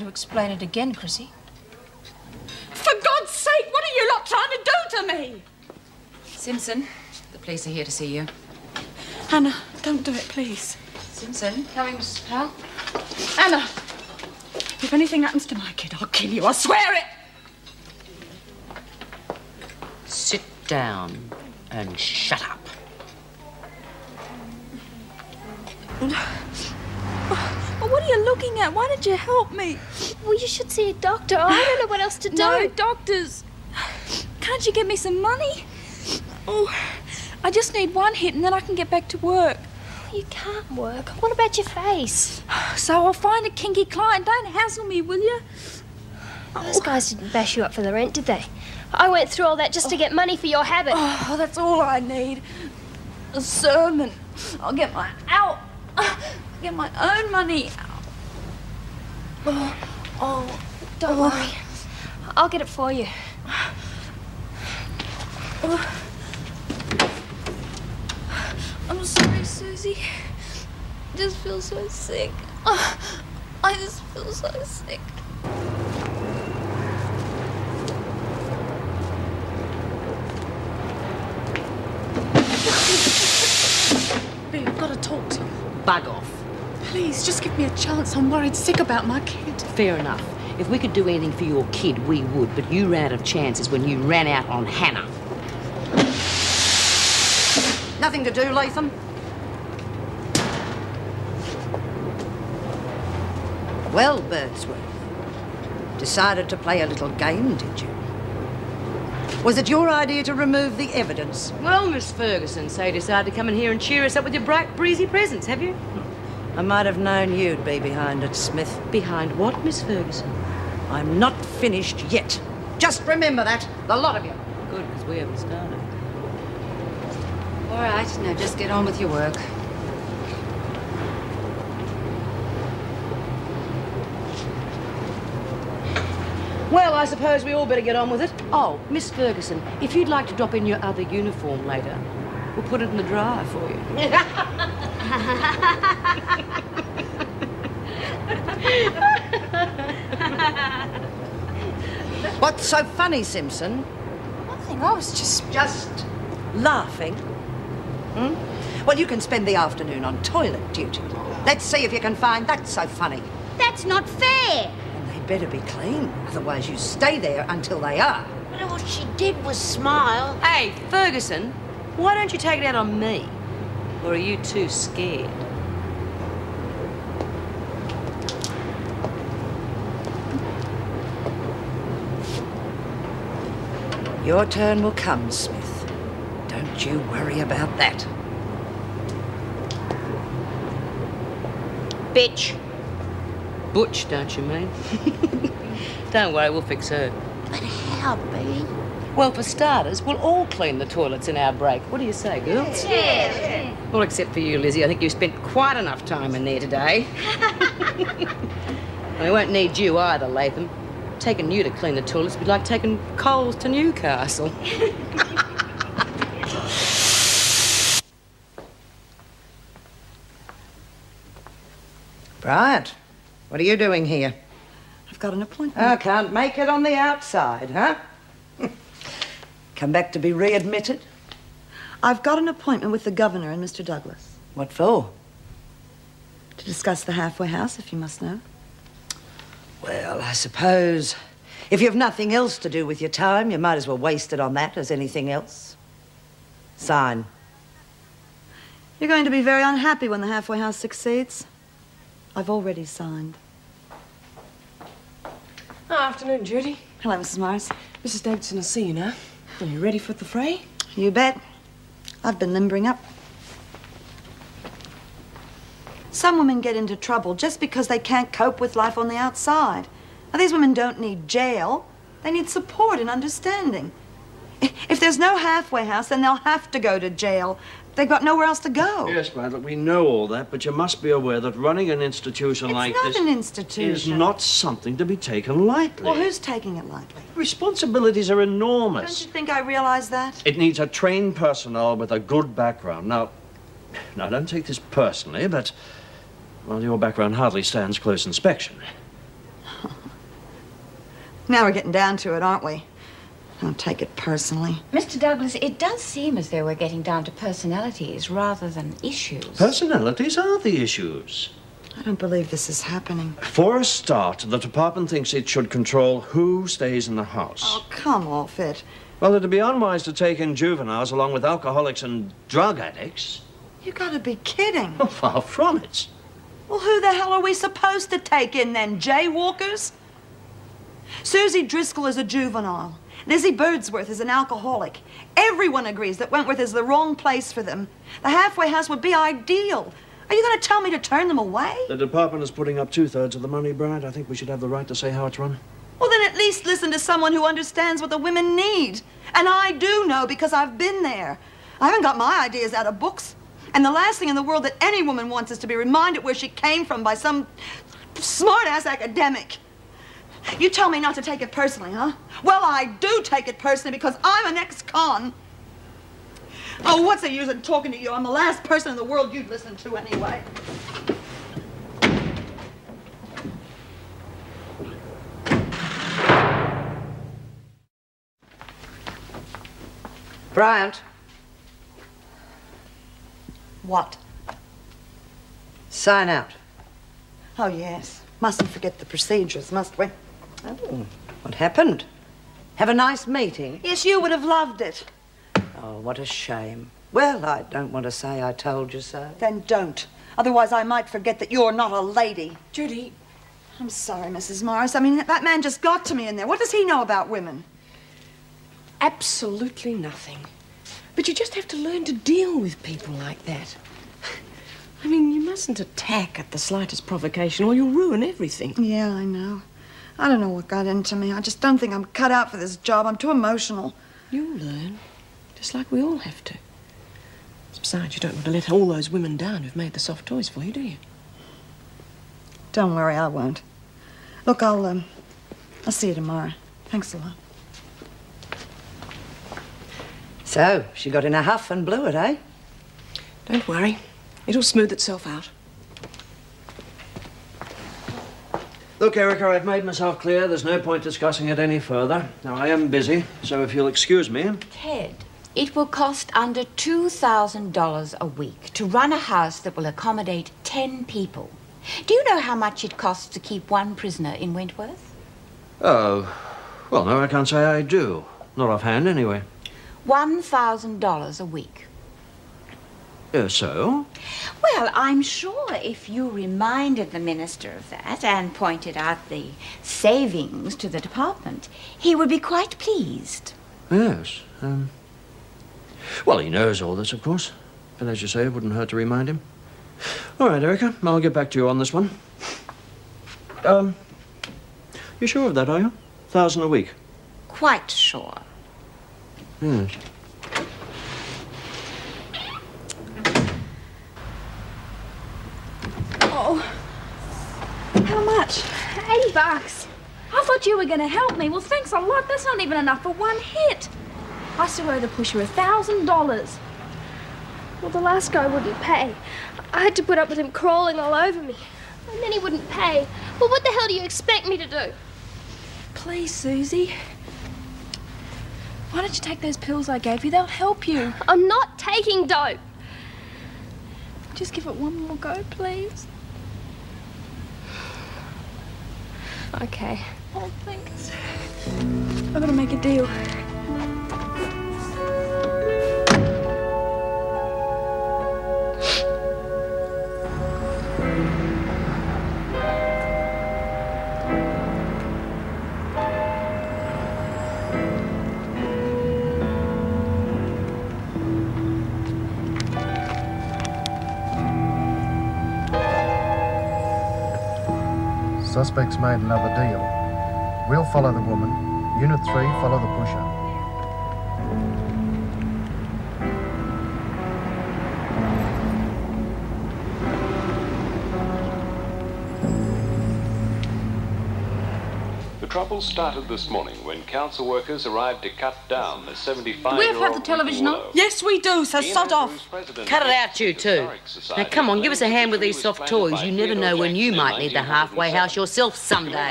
to explain it again, Chrissy. For God's sake, what are you lot trying to do to me? Simpson, the police are here to see you. Anna, don't do it, please. Simpson, coming, Mrs. Powell. Anna, if anything happens to my kid, I'll kill you, I swear it! Sit down and shut up. Well, what are you looking at? Why did you help me? Well, you should see a doctor. I don't know what else to do. No, doctors. Can't you get me some money? Oh, I just need one hit and then I can get back to work. You can't work. What about your face? So I'll find a kinky client. Don't hassle me, will you? Those guys didn't bash you up for the rent, did they? I went through all that just to get money for your habit. Oh, that's all I need. A sermon. I'll get my get my own money. Don't worry. I'll get it for you. I'm sorry, Susie. I just feel so sick. I just feel so sick. Bea, I've got to talk to you. Bug off. Please, just give me a chance. I'm worried sick about my kid. Fair enough. If we could do anything for your kid, we would, but you ran out of chances when you ran out on Hannah. Nothing to do, Latham? Well, Birdsworth, decided to play a little game, did you? Was it your idea to remove the evidence? Well, Miss Ferguson, so you decided to come in here and cheer us up with your bright, breezy presence, have you? I might have known you'd be behind it, Smith. Behind what, Miss Ferguson? I'm not finished yet. Just remember that, the lot of you. Good, because we haven't started. All right, now just get on with your work. Well, I suppose we all better get on with it. Oh, Miss Ferguson, if you'd like to drop in your other uniform later, we'll put it in the dryer for you. What's so funny, Simpson? Nothing, I was just... Just laughing? Well, you can spend the afternoon on toilet duty. Let's see if you can find that so funny. That's not fair. And they better be clean, otherwise you stay there until they are. But all she did was smile. Hey, Ferguson, why don't you take it out on me? Or are you too scared? Your turn will come, Smith. Don't you worry about that. Bitch. Butch, don't you mean? Don't worry, we'll fix her. But how, Bea? Well, for starters, we'll all clean the toilets in our break. What do you say, girls? Yeah. Well, except for you, Lizzie. I think you've spent quite enough time in there today. And we won't need you either, Latham. Taking you to clean the toilets would be like taking coals to Newcastle. Bryant, what are you doing here? I've got an appointment. I can't make it on the outside, huh? Come back to be readmitted? I've got an appointment with the governor and Mr. Douglas. What for? To discuss the halfway house, if you must know. Well, I suppose if you've nothing else to do with your time, you might as well waste it on that as anything else. Sign. You're going to be very unhappy when the halfway house succeeds. I've already signed. Oh, afternoon, Judy. Hello, Mrs. Morris. Mrs. Davidson will see you now. Are you ready for the fray? You bet. I've been limbering up. Some women get into trouble just because they can't cope with life on the outside. Now, these women don't need jail. They need support and understanding. If there's no halfway house, then they'll have to go to jail. They've got nowhere else to go. Yes, Madeline, we know all that, but you must be aware that running an institution like this... It's not an institution. ...is not something to be taken lightly. Well, who's taking it lightly? Responsibilities are enormous. Don't you think I realize that? It needs a trained personnel with a good background. Now, don't take this personally, but, well, your background hardly stands close inspection. Now we're getting down to it, aren't we? Don't take it personally. Mr. Douglas, it does seem as though we're getting down to personalities rather than issues. Personalities are the issues. I don't believe this is happening. For a start, the department thinks it should control who stays in the house. Oh, come off it. Well, it'd be unwise to take in juveniles along with alcoholics and drug addicts. You gotta be kidding. Oh, far from it. Well, who the hell are we supposed to take in then? Jaywalkers? Susie Driscoll is a juvenile. Lizzie Birdsworth is an alcoholic. Everyone agrees that Wentworth is the wrong place for them. The halfway house would be ideal. Are you going to tell me to turn them away? The department is putting up 2/3 of the money, Brad. I think we should have the right to say how it's run. Well, then at least listen to someone who understands what the women need. And I do know because I've been there. I haven't got my ideas out of books. And the last thing in the world that any woman wants is to be reminded where she came from by some smart-ass academic. You tell me not to take it personally, huh? Well, I do take it personally because I'm an ex-con. Oh, what's the use of talking to you? I'm the last person in the world you'd listen to anyway. Bryant. What? Sign out. Oh, yes. Mustn't forget the procedures, must we? Oh, what happened? Have a nice meeting? Yes, you would have loved it. Oh, what a shame. Well, I don't want to say I told you so. Then don't. Otherwise, I might forget that you're not a lady. Judy. I'm sorry, Mrs. Morris. I mean, that man just got to me in there. What does he know about women? Absolutely nothing. But you just have to learn to deal with people like that. I mean, you mustn't attack at the slightest provocation or you'll ruin everything. Yeah, I know. I don't know what got into me. I just don't think I'm cut out for this job. I'm too emotional. You'll learn, just like we all have to. Besides, you don't want to let all those women down who've made the soft toys for you, do you? Don't worry, I won't. Look, I'll see you tomorrow. Thanks a lot. So, she got in a huff and blew it, eh? Don't worry. It'll smooth itself out. Look, Erica, I've made myself clear. There's no point discussing it any further. Now, I am busy, so if you'll excuse me... Ted, it will cost under $2,000 a week to run a house that will accommodate 10 people. Do you know how much it costs to keep one prisoner in Wentworth? Oh, well, no, I can't say I do. Not offhand, anyway. $1,000 a week. So? Well, I'm sure if you reminded the minister of that and pointed out the savings to the department, he would be quite pleased. Yes. Well, he knows all this, of course. But as you say, it wouldn't hurt to remind him. All right, Erica, I'll get back to you on this one. You sure of that, are you? 1,000 a week? Quite sure. Yes. Oh, how much? $80. I thought you were going to help me. Well, thanks a lot. That's not even enough for one hit. I still owe the pusher $1,000. Well, the last guy wouldn't pay. I had to put up with him crawling all over me. And then he wouldn't pay. Well, what the hell do you expect me to do? Please, Susie. Why don't you take those pills I gave you? They'll help you. I'm not taking dope. Just give it one more go, please. Okay. Oh, thanks. I've got to make a deal. Suspects made another deal. We'll follow the woman. Unit 3, follow the pusher. The trouble started this morning when council workers arrived to cut down the 75-year-old... Do we have to have the television on? Yes, we do, so sod off. Cut it out, you two. Now, come on, give us a hand with these soft toys. You never know when you might need the halfway house yourself someday.